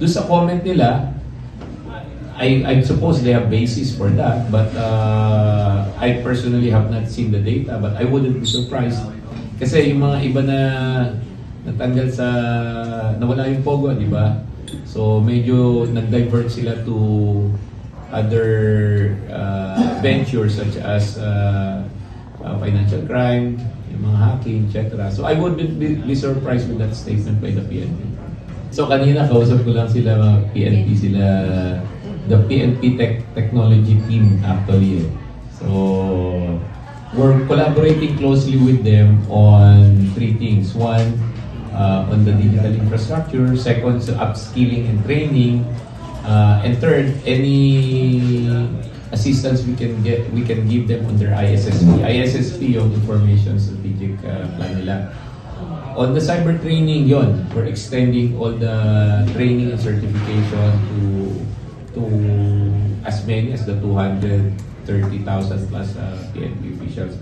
doon sa comment nila, I suppose they have basis for that, but I personally have not seen the data, but I wouldn't be surprised. Kasi yung mga iba na natanggal sa, nawala yung Pogo, di ba? So medyo nag-divert sila to other ventures such as financial crime, yung mga hacking, etc. So I wouldn't be surprised with that statement by the PNP. So kanina kausap ko lang sila mga PNP, sila the PNP technology team actually. So we're collaborating closely with them on three things. One, on the digital infrastructure. Second, so upskilling and training. And third, any assistance we can give them on their ISSP. ISSP yung Information Strategic Plan nila. On the cyber training, yon, we're extending all the training and certification to as many as the 230,000 plus PNP officials.